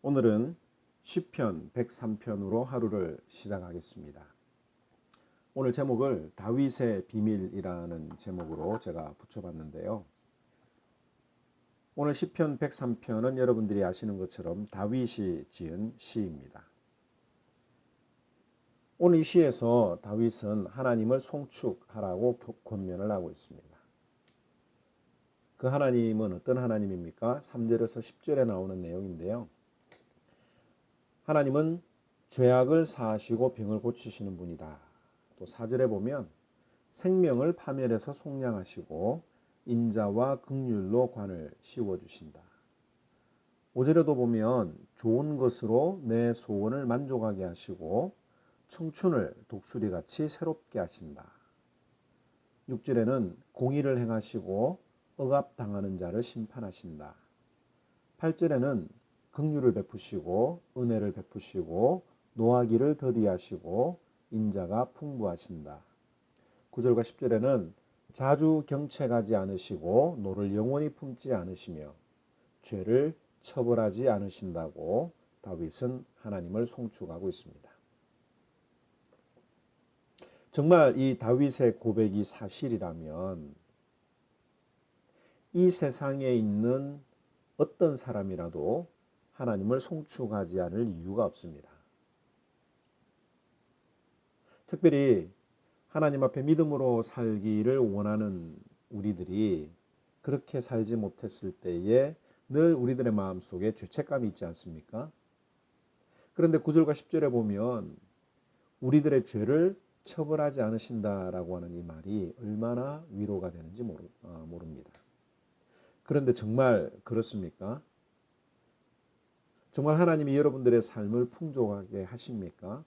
오늘은 시편 103편으로 하루를 시작하겠습니다. 오늘 제목을 다윗의 비밀이라는 제목으로 제가 붙여봤는데요. 오늘 시편 103편은 여러분들이 아시는 것처럼 다윗이 지은 시입니다. 오늘 이 시에서 다윗은 하나님을 송축하라고 권면을 하고 있습니다. 그 하나님은 어떤 하나님입니까? 3절에서 10절에 나오는 내용인데요. 하나님은 죄악을 사하시고 병을 고치시는 분이다. 또 4절에 보면 생명을 파멸해서 속량하시고 인자와 긍휼로 관을 씌워주신다. 5절에도 보면 좋은 것으로 내 소원을 만족하게 하시고 청춘을 독수리같이 새롭게 하신다. 6절에는 공의를 행하시고 억압당하는 자를 심판하신다. 8절에는 긍휼을 베푸시고 은혜를 베푸시고 노하기를 더디하시고 인자가 풍부하신다. 9절과 10절에는 자주 경책하지 않으시고 노를 영원히 품지 않으시며 죄를 처벌하지 않으신다고 다윗은 하나님을 송축하고 있습니다. 정말 이 다윗의 고백이 사실이라면 이 세상에 있는 어떤 사람이라도 하나님을 송축하지 않을 이유가 없습니다. 특별히 하나님 앞에 믿음으로 살기를 원하는 우리들이 그렇게 살지 못했을 때에 늘 우리들의 마음속에 죄책감이 있지 않습니까? 그런데 9절과 10절에 보면 우리들의 죄를 처벌하지 않으신다라고 하는 이 말이 얼마나 위로가 되는지 모릅니다. 그런데 정말 그렇습니까? 정말 하나님이 여러분들의 삶을 풍족하게 하십니까?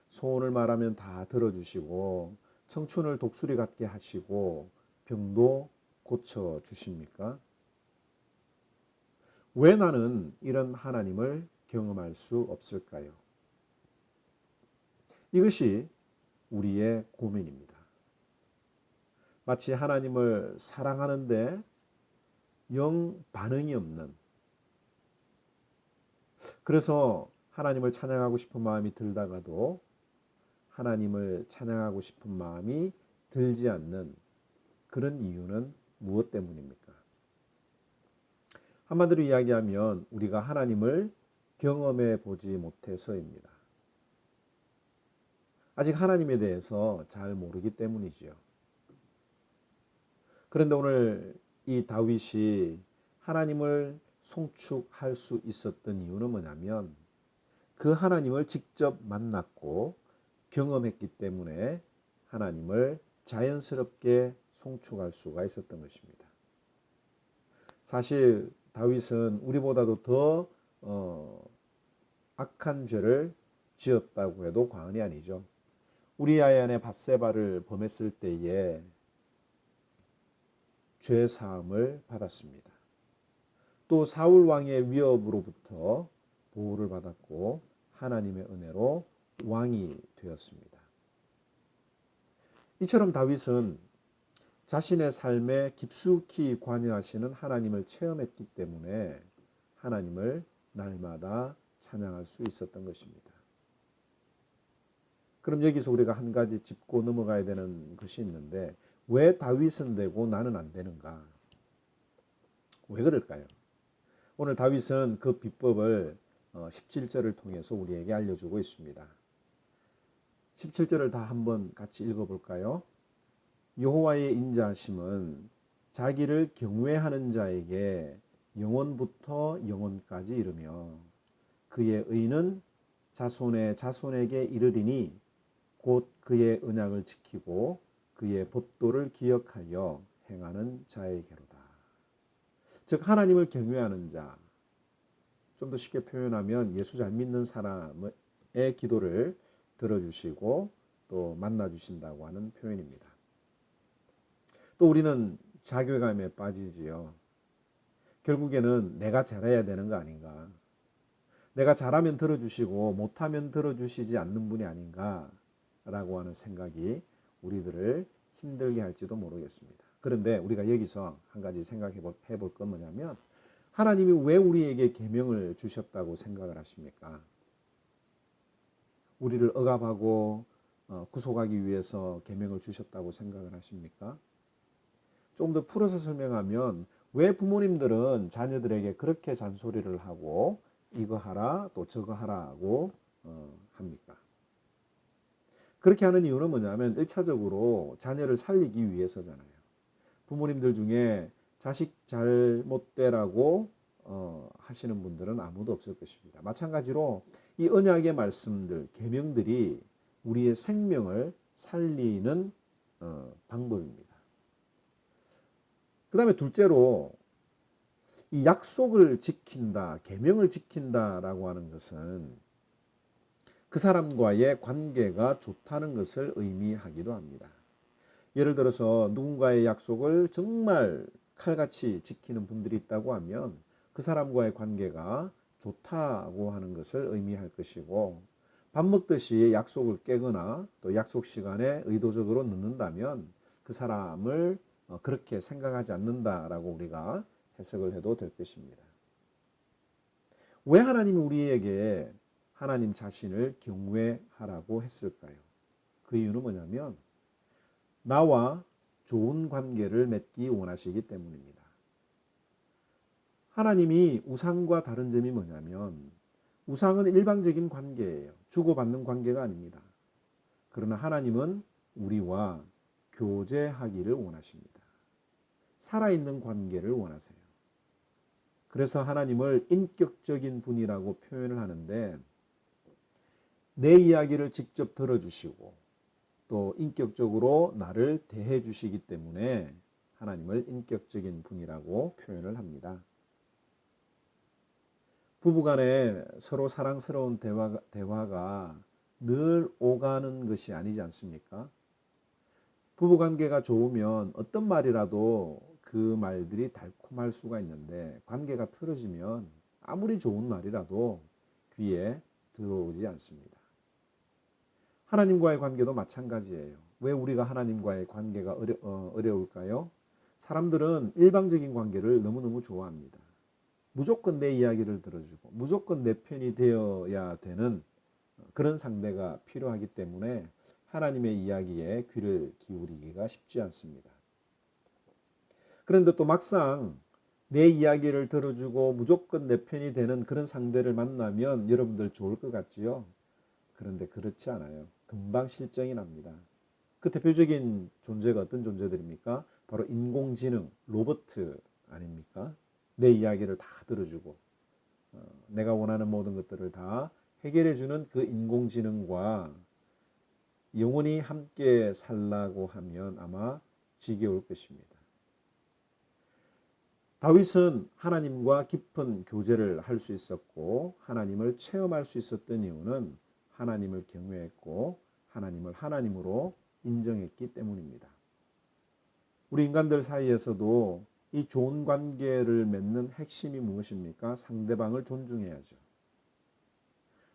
소원을 말하면 다 들어주시고 청춘을 독수리 같게 하시고 병도 고쳐주십니까? 왜 나는 이런 하나님을 경험할 수 없을까요? 이것이 우리의 고민입니다. 마치 하나님을 사랑하는데 영 반응이 없는, 그래서 하나님을 찬양하고 싶은 마음이 들다가도 하나님을 찬양하고 싶은 마음이 들지 않는 그런 이유는 무엇 때문입니까? 한마디로 이야기하면 우리가 하나님을 경험해 보지 못해서입니다. 아직 하나님에 대해서 잘 모르기 때문이지요. 그런데 오늘 이 다윗이 하나님을 송축할 수 있었던 이유는 뭐냐면 그 하나님을 직접 만났고 경험했기 때문에 하나님을 자연스럽게 송축할 수가 있었던 것입니다. 사실 다윗은 우리보다도 더 악한 죄를 지었다고 해도 과언이 아니죠. 우리아의 아내 밧세바를 범했을 때에 죄 사함을 받았습니다. 또 사울 왕의 위협으로부터 보호를 받았고 하나님의 은혜로 왕이 되었습니다. 이처럼 다윗은 자신의 삶에 깊숙이 관여하시는 하나님을 체험했기 때문에 하나님을 날마다 찬양할 수 있었던 것입니다. 그럼 여기서 우리가 한 가지 짚고 넘어가야 되는 것이 있는데 왜 다윗은 되고 나는 안 되는가? 왜 그럴까요? 오늘 다윗은 그 비법을 17절을 통해서 우리에게 알려주고 있습니다. 17절을 다 한번 같이 읽어볼까요? 여호와의 인자하심은 자기를 경외하는 자에게 영원부터 영원까지 이르며 그의 의는 자손의 자손에게 이르리니 곧 그의 언약을 지키고 그의 법도를 기억하여 행하는 자에게로다. 즉 하나님을 경외하는 자, 좀 더 쉽게 표현하면 예수 잘 믿는 사람의 기도를 들어주시고 또 만나주신다고 하는 표현입니다. 또 우리는 자괴감에 빠지지요. 결국에는 내가 잘해야 되는 거 아닌가, 내가 잘하면 들어주시고 못하면 들어주시지 않는 분이 아닌가 라고 하는 생각이 우리들을 힘들게 할지도 모르겠습니다. 그런데 우리가 여기서 한 가지 생각해 볼 건 뭐냐면 하나님이 왜 우리에게 계명을 주셨다고 생각을 하십니까? 우리를 억압하고 구속하기 위해서 계명을 주셨다고 생각을 하십니까? 좀 더 풀어서 설명하면 왜 부모님들은 자녀들에게 그렇게 잔소리를 하고 이거 하라 또 저거 하라고 합니까? 그렇게 하는 이유는 뭐냐면 1차적으로 자녀를 살리기 위해서잖아요. 부모님들 중에 자식 잘못되라고 하시는 분들은 아무도 없을 것입니다. 마찬가지로 이 언약의 말씀들, 계명들이 우리의 생명을 살리는 방법입니다. 그 다음에 둘째로 이 약속을 지킨다, 계명을 지킨다라고 하는 것은 그 사람과의 관계가 좋다는 것을 의미하기도 합니다. 예를 들어서 누군가의 약속을 정말 칼같이 지키는 분들이 있다고 하면 그 사람과의 관계가 좋다고 하는 것을 의미할 것이고, 밥 먹듯이 약속을 깨거나 또 약속 시간에 의도적으로 늦는다면 그 사람을 그렇게 생각하지 않는다라고 우리가 해석을 해도 될 것입니다. 왜 하나님이 우리에게 하나님 자신을 경외하라고 했을까요? 그 이유는 뭐냐면 나와 좋은 관계를 맺기 원하시기 때문입니다. 하나님이 우상과 다른 점이 뭐냐면 우상은 일방적인 관계예요. 주고받는 관계가 아닙니다. 그러나 하나님은 우리와 교제하기를 원하십니다. 살아있는 관계를 원하세요. 그래서 하나님을 인격적인 분이라고 표현을 하는데 내 이야기를 직접 들어주시고 또 인격적으로 나를 대해 주시기 때문에 하나님을 인격적인 분이라고 표현을 합니다. 부부간에 서로 사랑스러운 대화가 늘 오가는 것이 아니지 않습니까? 부부관계가 좋으면 어떤 말이라도 그 말들이 달콤할 수가 있는데 관계가 틀어지면 아무리 좋은 말이라도 귀에 들어오지 않습니다. 하나님과의 관계도 마찬가지예요. 왜 우리가 하나님과의 관계가 어려울까요? 사람들은 일방적인 관계를 너무너무 좋아합니다. 무조건 내 이야기를 들어주고 무조건 내 편이 되어야 되는 그런 상대가 필요하기 때문에 하나님의 이야기에 귀를 기울이기가 쉽지 않습니다. 그런데 또 막상 내 이야기를 들어주고 무조건 내 편이 되는 그런 상대를 만나면 여러분들 좋을 것 같지요? 그런데 그렇지 않아요. 금방 실정이 납니다. 그 대표적인 존재가 어떤 존재들입니까? 바로 인공지능, 로봇 아닙니까? 내 이야기를 다 들어주고 내가 원하는 모든 것들을 다 해결해주는 그 인공지능과 영원히 함께 살라고 하면 아마 지겨울 것입니다. 다윗은 하나님과 깊은 교제를 할 수 있었고 하나님을 체험할 수 있었던 이유는 하나님을 경외했고 하나님을 하나님으로 인정했기 때문입니다. 우리 인간들 사이에서도 이 좋은 관계를 맺는 핵심이 무엇입니까? 상대방을 존중해야죠.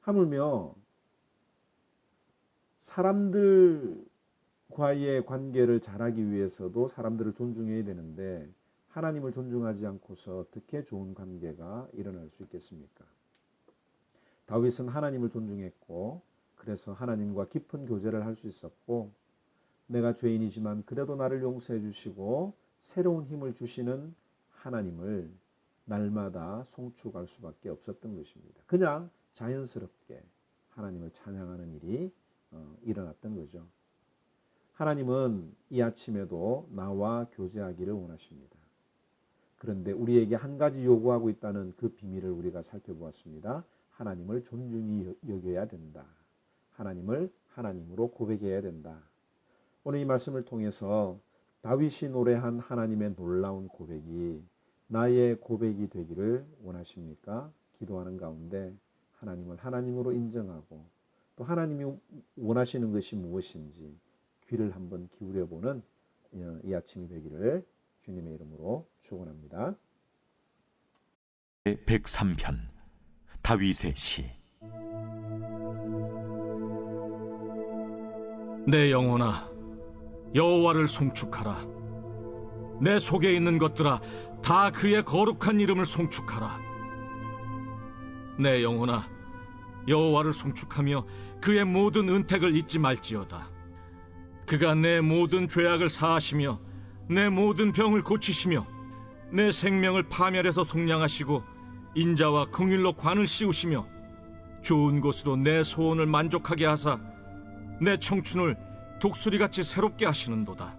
하물며 사람들과의 관계를 잘하기 위해서도 사람들을 존중해야 되는데 하나님을 존중하지 않고서 어떻게 좋은 관계가 일어날 수 있겠습니까? 다윗은 하나님을 존중했고 그래서 하나님과 깊은 교제를 할 수 있었고 내가 죄인이지만 그래도 나를 용서해 주시고 새로운 힘을 주시는 하나님을 날마다 송축할 수밖에 없었던 것입니다. 그냥 자연스럽게 하나님을 찬양하는 일이 일어났던 거죠. 하나님은 이 아침에도 나와 교제하기를 원하십니다. 그런데 우리에게 한 가지 요구하고 있다는 그 비밀을 우리가 살펴보았습니다. 하나님을 존중히 여겨야 된다. 하나님을 하나님으로 고백해야 된다. 오늘 이 말씀을 통해서 다윗이 노래한 하나님의 놀라운 고백이 나의 고백이 되기를 원하십니까? 기도하는 가운데 하나님을 하나님으로 인정하고 또 하나님이 원하시는 것이 무엇인지 귀를 한번 기울여보는 이 아침이 되기를 주님의 이름으로 축원합니다. 103편 다윗의 시. 내 영혼아 여호와를 송축하라. 내 속에 있는 것들아 다 그의 거룩한 이름을 송축하라. 내 영혼아, 여호와를 송축하며 그의 모든 은택을 잊지 말지어다. 그가 내 모든 죄악을 사하시며 내 모든 병을 고치시며 내 생명을 파멸해서 속량하시고 인자와 긍휼로 관을 씌우시며 좋은 곳으로 내 소원을 만족하게 하사 내 청춘을 독수리같이 새롭게 하시는도다.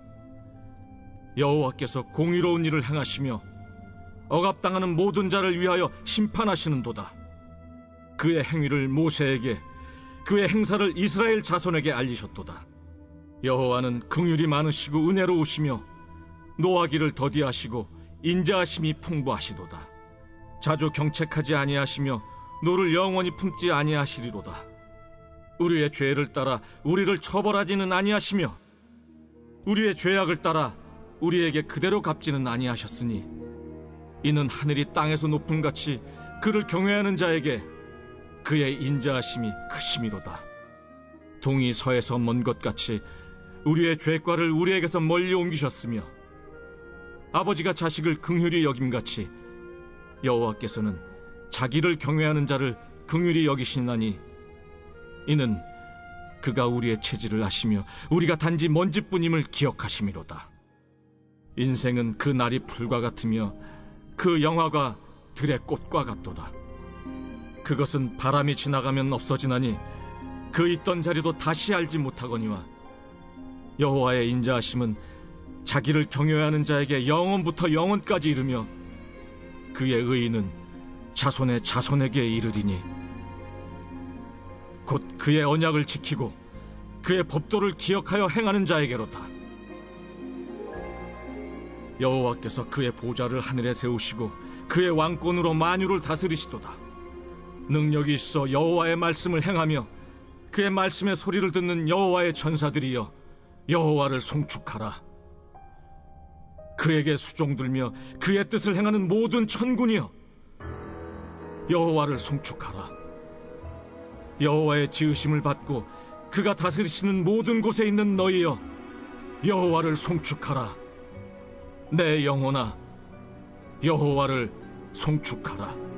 여호와께서 공의로운 일을 행하시며 억압당하는 모든 자를 위하여 심판하시는도다. 그의 행위를 모세에게, 그의 행사를 이스라엘 자손에게 알리셨도다. 여호와는 긍휼이 많으시고 은혜로우시며 노하기를 더디하시고 인자하심이 풍부하시도다. 자주 경책하지 아니하시며 노를 영원히 품지 아니하시리로다. 우리의 죄를 따라 우리를 처벌하지는 아니하시며 우리의 죄악을 따라 우리에게 그대로 갚지는 아니하셨으니 이는 하늘이 땅에서 높음같이 그를 경외하는 자에게 그의 인자하심이 크심이로다. 동이 서에서 먼 것 같이 우리의 죄과를 우리에게서 멀리 옮기셨으며 아버지가 자식을 긍휼히 여김같이 여호와께서는 자기를 경외하는 자를 긍휼히 여기시나니 이는 그가 우리의 체질을 아시며 우리가 단지 먼지뿐임을 기억하심이로다. 인생은 그 날이 풀과 같으며 그 영화가 들의 꽃과 같도다. 그것은 바람이 지나가면 없어지나니 그 있던 자리도 다시 알지 못하거니와 여호와의 인자하심은 자기를 경외하는 자에게 영원부터 영원까지 이르며 그의 의의는 자손의 자손에게 이르리니 곧 그의 언약을 지키고 그의 법도를 기억하여 행하는 자에게로다. 여호와께서 그의 보좌를 하늘에 세우시고 그의 왕권으로 만유를 다스리시도다. 능력이 있어 여호와의 말씀을 행하며 그의 말씀의 소리를 듣는 여호와의 천사들이여 여호와를 송축하라. 그에게 수종들며 그의 뜻을 행하는 모든 천군이여 여호와를 송축하라. 여호와의 지으심을 받고 그가 다스리시는 모든 곳에 있는 너희여 여호와를 송축하라. 내 영혼아 여호와를 송축하라.